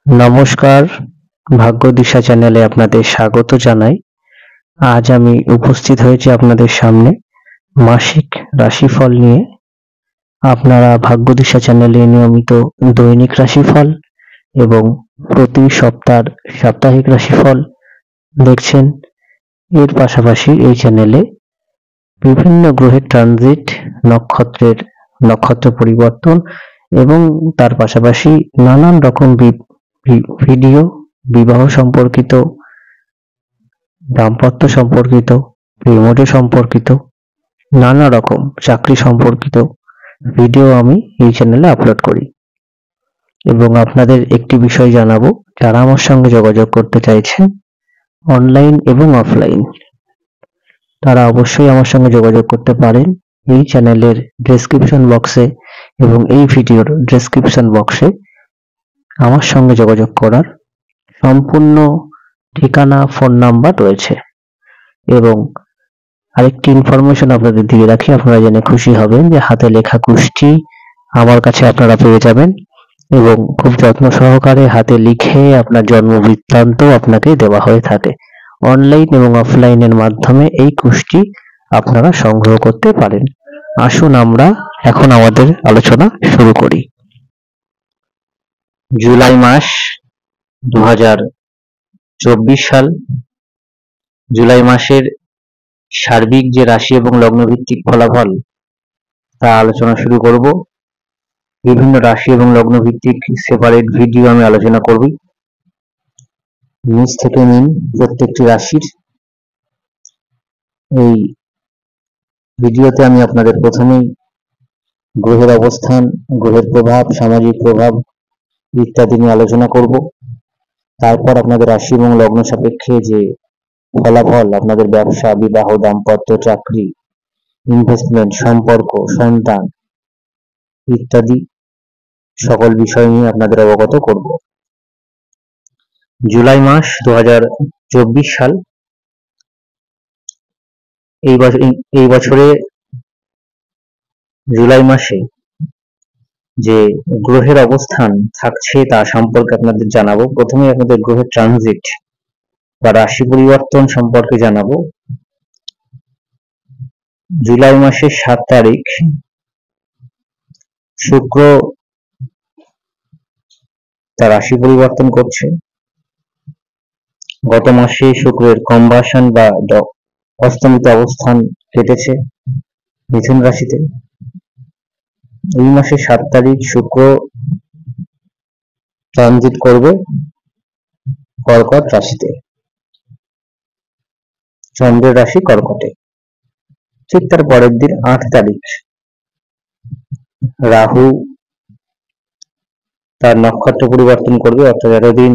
নমস্কার, ভাগ্যদিশা চ্যানেলে আপনাদের স্বাগত জানাই। আজ আমি উপস্থিত হয়েছি আপনাদের সামনে মাসিক রাশিফল নিয়ে। আপনারা ভাগ্যদিশা চ্যানেলে নিয়মিত দৈনিক রাশিফল এবং প্রতি সপ্তাহের সাপ্তাহিক রাশিফল দেখছেন। এর পাশাপাশি এই চ্যানেলে বিভিন্ন গ্রহের ট্রানজিট, নক্ষত্র পরিবর্তন এবং তার পাশাপাশি নানান রকম ভিডিও, বিবাহ সম্পর্কিত, দাম্পত্য সম্পর্কিত, প্রেমজ সম্পর্কিত, নানা রকম চাকরি সম্পর্কিত ভিডিও আমি এই চ্যানেলে আপলোড করি। এবং আপনাদের একটি বিষয় জানাবো, যারা আমার সঙ্গে যোগাযোগ করতে চাইছেন অনলাইন এবং অফলাইন, তারা অবশ্যই আমার সঙ্গে যোগাযোগ করতে পারেন। এই চ্যানেলের ডেসক্রিপশন বক্সে এবং এই ভিডিওর ডেসক্রিপশন বক্সে আমার সঙ্গে যোগাযোগ করার সম্পূর্ণ ঠিকানা, ফোন নাম্বার রয়েছে। এবং আরেকটি ইনফরমেশন আপনাদের দিয়ে রাখি, আপনারা জেনে খুশি হবেন যে হাতে লেখা কুষ্টি আমার কাছে আপনারা পেয়ে যাবেন এবং খুব যত্ন সহকারে হাতে লিখে আপনার জন্ম বৃত্তান্ত আপনাকে দেওয়া হয়ে থাকে। অনলাইন এবং অফলাইনের মাধ্যমে এই কুষ্টি আপনারা সংগ্রহ করতে পারেন। আসুন আমরা এখন আমাদের আলোচনা শুরু করি। জুলাই মাস 2024 সাল, জুলাই মাসের সার্বিক যে রাশি এবং লগ্ন ভিত্তিক ফলাফল তা আলোচনা শুরু করব। বিভিন্ন রাশি এবং লগ্ন ভিত্তিক সেপারেট ভিডিও আমি আলোচনা করব। নিচ থেকে নিন প্রত্যেকটি রাশির। এই ভিডিওতে আমি আপনাদের প্রথমেই গ্রহের অবস্থান, গ্রহের প্রভাব, সামাজিক প্রভাব ইত্যাদি নিয়ে আলোচনা করব। তারপর আপনাদের রাশি এবং লগ্ন সাপেক্ষে যে ফলাফল, আপনাদের ব্যবসা, বিবাহ, দাম্পত্য, চাকরি, ইনভেস্টমেন্ট, সম্পর্ক, সন্তান ইত্যাদি সকল বিষয় নিয়ে আপনাদের অবগত করব। জুলাই মাস 2024 সাল, এই বছরে জুলাই মাসে যে গ্রহের অবস্থান থাকছে তা সম্পর্কে আপনাদের জানাবো। প্রথমে আপনাদের গ্রহের ট্রানজিট বা রাশি পরিবর্তন সম্পর্কে জানাবো। জুলাই মাসের 7 তারিখ শুক্র তার রাশি পরিবর্তন করছে। গত মাসে শুক্রের কম্বাসন বা অস্তমিত অবস্থান কেটেছে মিথুন রাশিতে। এই মাসে 7 তারিখ শুক্র ট্রানজিট করবে কর্কট রাশিতে, চন্দ্রের রাশি কর্কটে। ঠিক তার পরের দিন 8 তারিখ রাহু তার নক্ষত্র পরিবর্তন করবে, অর্থাৎ এতদিন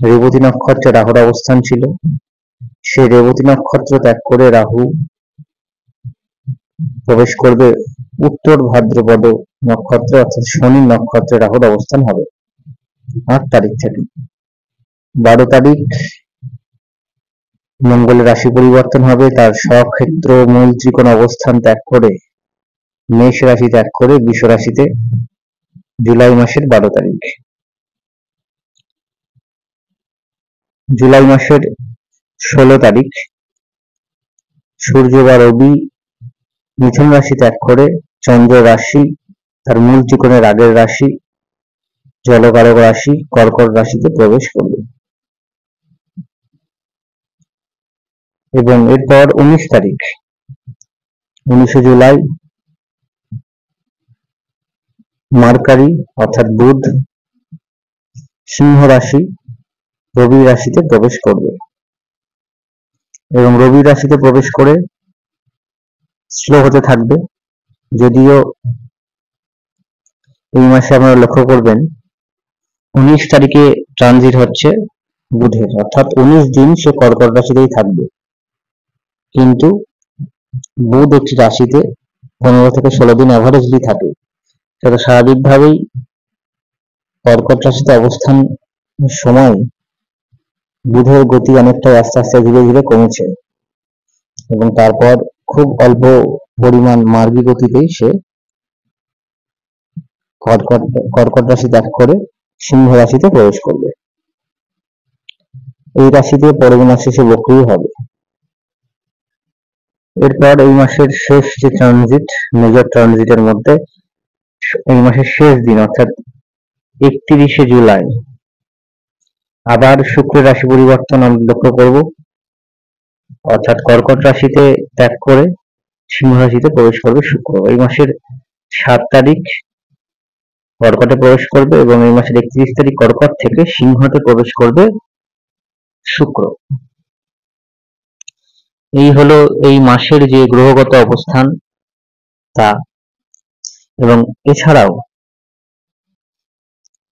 রেবতী নক্ষত্রে রাহুর অবস্থান ছিল, সেই রেবতী নক্ষত্র ত্যাগ করে রাহু প্রবেশ করবে উত্তর ভাদ্রপদ নক্ষত্র, অর্থাৎ শনি নক্ষত্রে রাহুর অবস্থান হবে 8 তারিখ থেকে। 12 তারিখ মঙ্গলের রাশি পরিবর্তন হবে, তার স্বক্ষেত্র মূল ত্রিকোণ অবস্থান ত্যাগ করে মেষ রাশি ত্যাগ করে বৃষ রাশিতে জুলাই মাসের 12 তারিখ। জুলাই মাসের 16 তারিখ সূর্য বা রবি মিথুন রাশি ত্যাগ করে চন্দ্র রাশি তার মূল ত্রিকোণের আগের রাশি জলকারক রাশি কর্কট রাশিতে প্রবেশ করবে। এবং এরপর 19 তারিখ 19 জুলাই মার্কারি অর্থাৎ বুধ সিংহ রাশি রবি রাশিতে প্রবেশ করবে। এবং রবি রাশিতে প্রবেশ করে স্লো হতে থাকবে, যদিও এই মাসে আপনারা লক্ষ্য করবেন 19 তারিখে ট্রানজিট হচ্ছে বুধের, অর্থাৎ 19 দিন সে কর্কট রাশিতেই থাকবে। কিন্তু বুধ একটি রাশিতে 15 থেকে 16 দিন অ্যাভারেজলি থাকে, সেটা স্বাভাবিকভাবেই কর্কট রাশিতে অবস্থান সময় বুধের গতি অনেকটাই আস্তে আস্তে ধীরে ধীরে কমেছে এবং তারপর খুব অল্প পরিমাণ মার্গী গতিতেই সে কর্কট রাশি ত্যাগ করে সিংহ রাশিতে প্রবেশ করবে। এই রাশিতে পরের মাসে সে বক্রী হবে। এরপর এই মাসের শেষ যে ট্রানজিট, মেজর ট্রানজিটের মধ্যে এই মাসের শেষ দিন অর্থাৎ 31শে জুলাই আবার শুক্রের রাশি পরিবর্তন আমরা লক্ষ্য করব, অর্থাৎ কর্কট রাশিতে ত্যাগ করে সিংহ রাশিতে প্রবেশ করবে শুক্র। এই মাসের 7 তারিখ কর্কটে প্রবেশ করবে এবং এই মাসের 31 তারিখ কর্কট থেকে সিংহতে প্রবেশ করবে শুক্র। এই হলো এই মাসের যে গ্রহগত অবস্থান তা। এবং এছাড়াও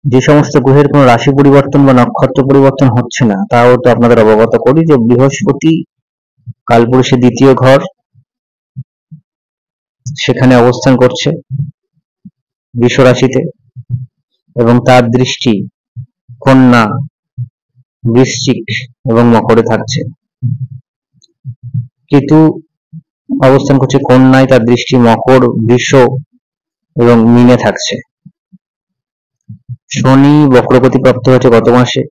যে সমস্ত গ্রহের কোনো রাশি পরিবর্তন বা নক্ষত্র পরিবর্তন হচ্ছে না তাও তো আপনাদের অবগত করি যে বৃহস্পতি কালপুরুষের দ্বিতীয় ঘর সেখানে অবস্থান করছে বৃষ রাশিতে এবং তার দৃষ্টি কন্যা, বৃশ্চিক এবং মকরে থাকছে। কেতু অবস্থান করছে কন্যায়, তার দৃষ্টি মকর, বৃষ এবং মীনে থাকছে। শনি বক্রগতি প্রাপ্ত হয়েছে গত মাসে,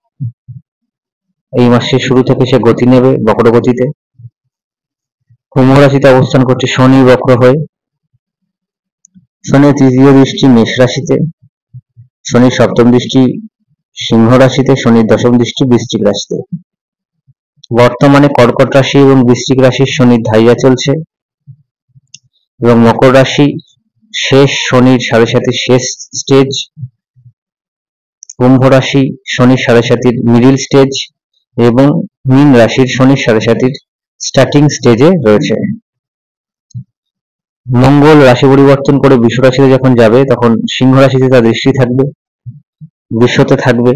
এই মাসের শুরু থেকে সে গতি নেবে বক্রগতিতে। কুম্ভ রাশিতে অবস্থান করছে শনি বক্র হয়ে। শনির তৃতীয় দৃষ্টি মেষ রাশিতে, শনির সপ্তম দৃষ্টি সিংহ রাশিতে, শনির দশম দৃষ্টি বৃশ্চিক রাশিতে। বর্তমানে কর্কট রাশি এবং বৃশ্চিক রাশির শনির ধাইয়া চলছে এবং মকর রাশি শেষ শনির 7.5 শেষ স্টেজ, কুম্ভ রাশি শনির 7.5 মিডিল স্টেজ এবং মীন রাশির শনির 7.5 স্টার্টিং স্টেজে রয়েছে। মঙ্গল রাশি পরিবর্তন করে বৃষ রাশিতে যখন যাবে তখন সিংহ রাশিতে তার দৃষ্টি থাকবে, বৃষতে থাকবে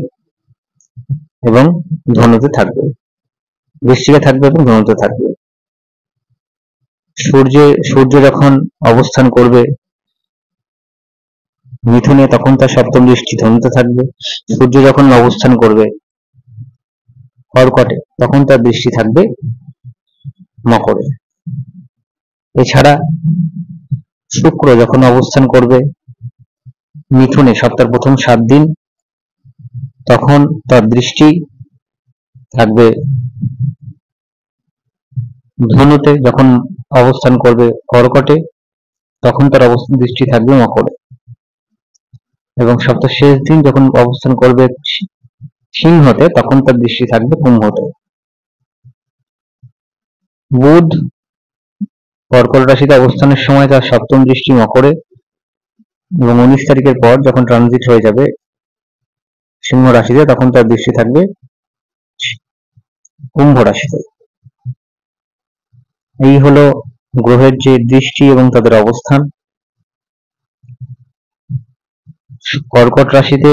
এবং ধনুতে থাকবে, বৃশ্চিকে থাকবে এবং ধনুতে থাকবে। সূর্য যখন অবস্থান করবে মিথুনে তখন তার সপ্তম দৃষ্টি ধনুতে থাকবে। সূর্য যখন অবস্থান করবে কর্কটে তখন তার দৃষ্টি থাকবে মকরে। এছাড়া শুক্র যখন অবস্থান করবে মিথুনে সপ্তাহের প্রথম 7 দিন তখন তার দৃষ্টি থাকবে ধনুতে, যখন অবস্থান করবে কর্কটে তখন তার দৃষ্টি থাকবে মকরে এবং সপ্তাহের শেষ দিন যখন অবস্থান করবে সিংহতে তখন তার দৃষ্টি থাকবে কুম্ভতে। বুধ কর্কট রাশিতে অবস্থানের সময় তার সপ্তম দৃষ্টি মকরে এবং 19 তারিখের পর যখন ট্রানজিট হয়ে যাবে সিংহ রাশিতে তখন তার দৃষ্টি থাকবে কুম্ভ রাশিতে। এই হলো গ্রহের যে দৃষ্টি এবং তাদের অবস্থান। কর্কট রাশিতে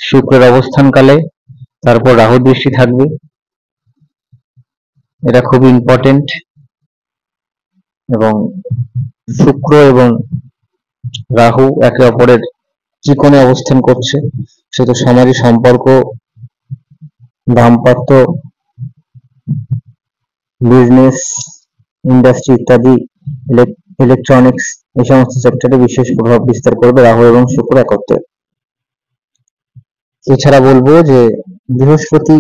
শুক্রের অবস্থানকালে তারপর রাহু দৃষ্টি থাকবে, এটা খুব ইম্পর্টেন্ট। এবং শুক্র এবং রাহু একে অপরের ত্রিকোণে অবস্থান করছে, সেটা সামাজিক সম্পর্ক, দাম্পত্য, বিজনেস, ইন্ডাস্ট্রি ইত্যাদি, ইলেকট্রনিক্স এই সমস্ত সেক্টরে বিশেষ প্রভাব বিস্তার করবে রাহু এবং শুক্র একত্রে। এছাড়া বলবো যে বৃহস্পতি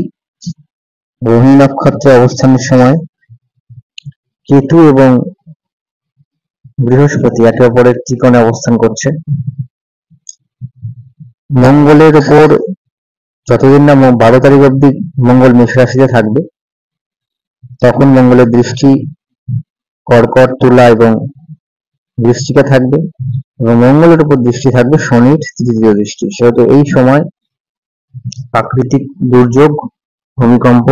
রোহিণী নক্ষত্রে অবস্থানের সময় কেতু এবং বৃহস্পতি একে অপরের ত্রিকোণে অবস্থান করছে। মঙ্গলের উপর যতদিন না 12 তারিখ অব্দি মঙ্গল মেষ রাশিতে থাকবে তখন মঙ্গলের দৃষ্টি কর্কট, তুলা এবং বৃশ্চিকে থাকবে এবং মঙ্গলের উপর দৃষ্টি থাকবে শনির তৃতীয় দৃষ্টি। সেহেতু এই সময় প্রাকৃতিক দুর্যোগ, ভূমিকম্প,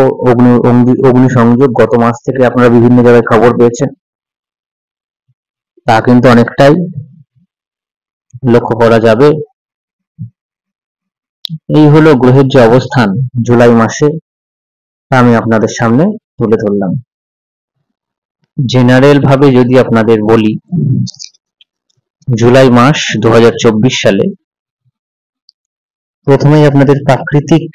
অগ্নিসংযোগ গত মাস থেকে আপনারা বিভিন্ন জায়গায় খবর পেয়েছেন, তা কিন্তু অনেকটাই লক্ষ্য করা যাবে। এই হলো গ্রহের যে অবস্থান জুলাই মাসে, তা আমি আপনাদের সামনে তুলে ধরলাম। জেনারেল ভাবে যদি আপনাদের বলি, জুলাই মাস 2024 সালে প্রথমেই আপনাদের প্রাকৃতিক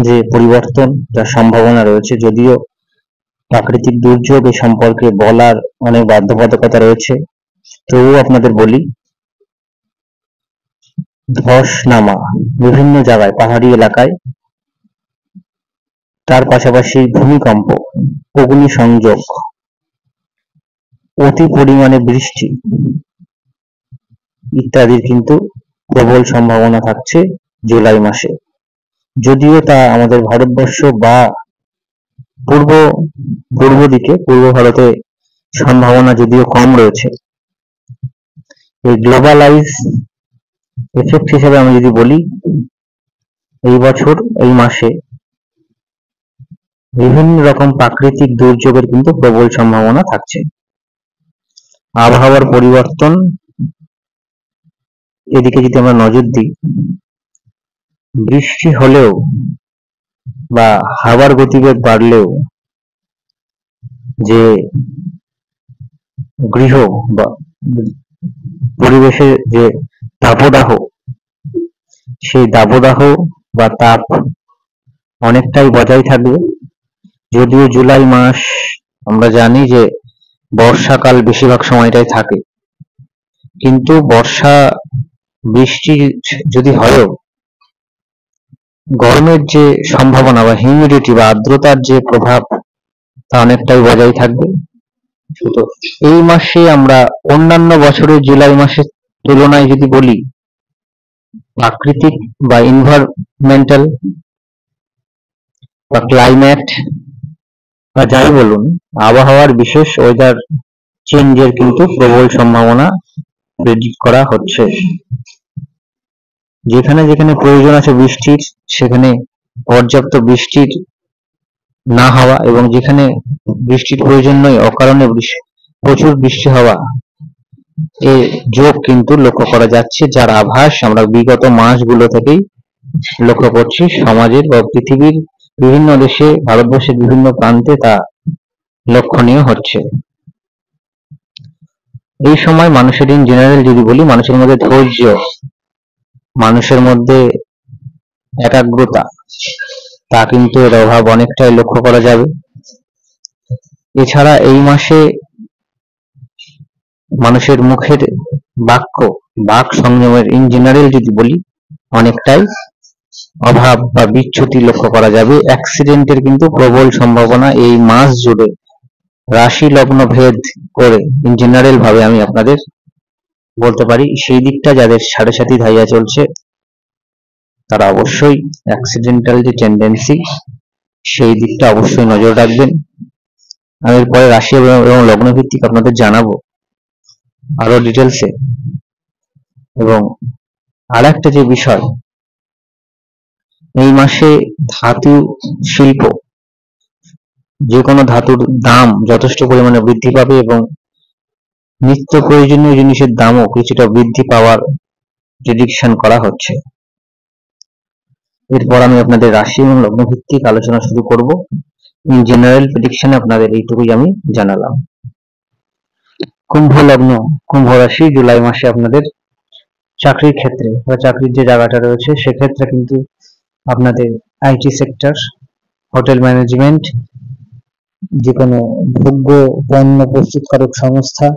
যে পরিবর্তন যার সম্ভাবনা রয়েছে, যদিও প্রাকৃতিক দুর্যোগ এ সম্পর্কে বলার অনেক বাধ্যবাধকতা রয়েছে, তবুও আপনাদের বলি ধস নামা বিভিন্ন জায়গায় পাহাড়ি এলাকায়, তার পাশাপাশি ভূমিকম্প, অগ্নিসংযোগ, অতি পরিমাণে বৃষ্টি ইত্যাদির কিন্তু প্রবল সম্ভাবনা থাকছে জুলাই মাসে। যদিও তা আমাদের ভারতবর্ষ বা পূর্ব পূর্ব দিকে পূর্ব ভারতে সম্ভাবনা যদিও কম রয়েছে। এই গ্লোবালাইজ এফেক্ট হিসেবে আমি যদি বলি, এই বছর এই মাসে বিভিন্ন রকম প্রাকৃতিক দুর্যোগের কিন্তু প্রবল সম্ভাবনা থাকছে। আবহাওয়ার পরিবর্তন এদিকে যদি আমরা নজর দিই, বৃষ্টি হলেও বা হাওয়ার গতিবেগ বাড়লেও যে গৃহ বা পরিবেশের যে তাপদাহ, সেই দাবদাহ বা তাপ অনেকটাই বজায় থাকবে। যদিও জুলাই মাস আমরা জানি যে বর্ষাকাল বেশিরভাগ সময়টাই থাকে, কিন্তু বর্ষা বৃষ্টি যদি হয়ও গরমের যে সম্ভাবনা বা হিউমিডিটি বা আর্দ্রতার যে প্রভাব তা অনেকটাই বজায় থাকবে। তো এই মাসে আমরা অন্যান্য বছরের জুলাই মাসের তুলনায় যদি বলি, প্রাকৃতিক বা এনভায়রনমেন্টাল বা ক্লাইমেট বা যাই বলুন, আবহাওয়ার বিশেষ ওয়েদার চেঞ্জের কিন্তু প্রবল সম্ভাবনা প্রেডিক্ট করা হচ্ছে। যেখানে যেখানে প্রয়োজন আছে বৃষ্টির, সেখানে পর্যাপ্ত বৃষ্টির না হওয়া, এবং যেখানে বৃষ্টির প্রয়োজন নয় অকারণে প্রচুর বৃষ্টি হওয়া, এর যোগ কিন্তু লক্ষ্য করা যাচ্ছে, যার আভাস আমরা বিগত মাসগুলো থেকেই লক্ষ্য করছি। সমাজের বা পৃথিবীর বিভিন্ন দেশে, ভারতবর্ষের বিভিন্ন প্রান্তে তা লক্ষণীয় হচ্ছে। এই সময় মানুষের ইন জেনারেল যদি বলি, মানুষের মধ্যে ধৈর্য, মানুষের মধ্যে একাগ্রতা, তা কিন্তু এর অভাব অনেকটাই লক্ষ্য করা যাবে। এছাড়া এই মাসে মানুষের মুখের বাক সংযমের ইন জেনারেল যদি বলি, অনেকটাই অভাব বা বিচ্যুতি লক্ষ্য করা যাবে। অ্যাক্সিডেন্টের কিন্তু প্রবল সম্ভাবনা এই মাস জুড়ে রাশি লগ্ন ভেদ করে ইন জেনারেল ভাবে আমি আপনাদের বলতে পারি, সেই দিকটা যাদের সাড়ে সাথী ধাইয়া চলছে তারা অবশ্যই অ্যাক্সিডেন্টাল যে টেন্ডেন্সি, সেই দিকটা অবশ্যই নজর রাখবেন। আমি এরপরে রাশি এবং লগ্ন ভিত্তিক আপনাদের জানাবো আরো ডিটেলসে। এবং আর একটা যে বিষয়, এই মাসে ধাতু শিল্প, যে কোনো ধাতুর দাম যথেষ্ট পরিমাণে বৃদ্ধি পাবে এবং নিত্য প্রয়োজনীয় জিনিসের দামও কিছুটা বৃদ্ধি পাওয়ার প্রেডিকশন করা হচ্ছে। এরপর আমি আপনাদের রাশি এবং লগ্ন ভিত্তিক আলোচনা শুরু করব। ইন জেনারেল প্রেডিকশন আপনাদের এইটুকুই আমি জানালাম। কুম্ভ লগ্ন, কুম্ভ রাশি, জুলাই মাসে আপনাদের চাকরির ক্ষেত্রে বা চাকরির যে জায়গাটা রয়েছে সেক্ষেত্রে কিন্তু আপনাদের আইটি সেক্টর, হোটেল ম্যানেজমেন্ট, যে কোনো ভোগ্য পণ্য প্রস্তুতকারক সংস্থা,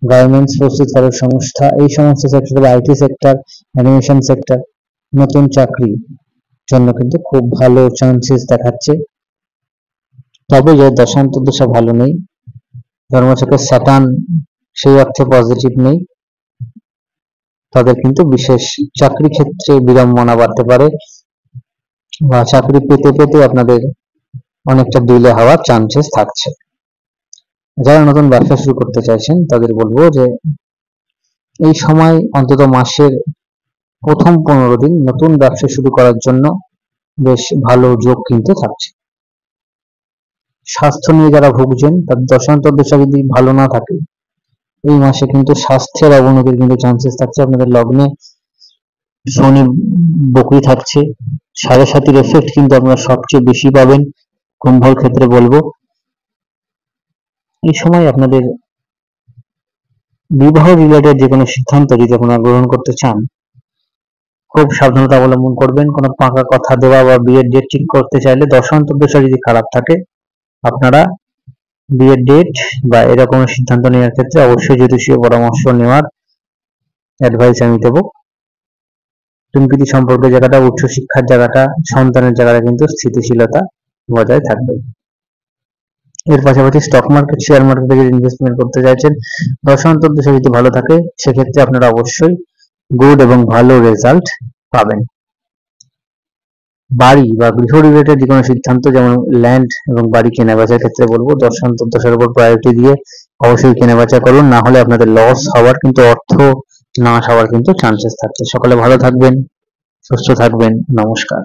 গার্মেন্টস প্রস্তুতকারক সংস্থা, এই সমস্ত সেক্টর বা আইটি সেক্টর, অ্যানিমেশন সেক্টর, নতুন চাকরির জন্য কিন্তু খুব ভালো চান্সেস দেখাচ্ছে। তবে যে দশা ভালো নেই, জন্মছকে স্যাটার্ন সেই অর্থে পজিটিভ নেই, তাদের কিন্তু বিশেষ চাকরি ক্ষেত্রে বিড়ম্বনা বাড়তে পারে বা চাকরি পেতে পেতে আপনাদের অনেকটা ডিলে হওয়ার চান্সেস থাকছে। যারা নতুন ব্যবসা শুরু করতে চাইছেন তাদের বলবো যে এই সময় অন্তত মাসের প্রথম 15 দিন নতুন ব্যবসা শুরু করার জন্য বেশ ভালো যোগ কিন্তু থাকছে। স্বাস্থ্য নিয়ে যারা ভুগছেন, তার দশা যদি ভালো না থাকে, এই মাসে কিন্তু স্বাস্থ্যের অবনতির কিন্তু চান্সেস থাকছে। আপনাদের লগ্নে শনি বকরি থাকছে, সাড়ে সাতির এফেক্ট কিন্তু আপনারা সবচেয়ে বেশি পাবেন। কুম্ভর ক্ষেত্রে বলবো এই সময় আপনাদের বিবাহ রিলেটেড যে কোনো সিদ্ধান্ত যদি আপনারা গ্রহণ করতে চান, খুব সাবধানতা অবলম্বন করবেন। কোনো পাকা কথা দেওয়া বা বিয়ের ডেট ঠিক করতে চাইলে দশা যদি খারাপ থাকে, আপনারা বিয়ের ডেট বা এরকম সিদ্ধান্ত নেওয়ার ক্ষেত্রে অবশ্যই জ্যোতিষীয় পরামর্শ নেওয়ার অ্যাডভাইস আমি দেবো। সম্প্রীতি সম্পর্কের জায়গাটা, উচ্চ শিক্ষার জায়গাটা, সন্তানের জায়গাটা কিন্তু স্থিতিশীলতা বজায় থাকবে। এর পাশাপাশি স্টক মার্কেট, শেয়ার মার্কেটে যদি ইনভেস্টমেন্ট করতে চাইছেন, দশান্তর দশা যদি ভালো থাকে সেক্ষেত্রে আপনারা অবশ্যই গুড এবং ভালো রেজাল্ট পাবেন। বাড়ি বা গৃহ রিলেটেড যে কোনো সিদ্ধান্ত, যেমন ল্যান্ড এবং বাড়ি কেনাবেচার ক্ষেত্রে বলবো দশান্তর দশার উপর প্রায়োরিটি দিয়ে অবশ্যই কেনাবেচা করুন, না হলে আপনাদের লস হওয়ার কিন্তু, অর্থ নাশ হওয়ার কিন্তু চান্সেস থাকছে। সকলে ভালো থাকবেন, সুস্থ থাকবেন, নমস্কার।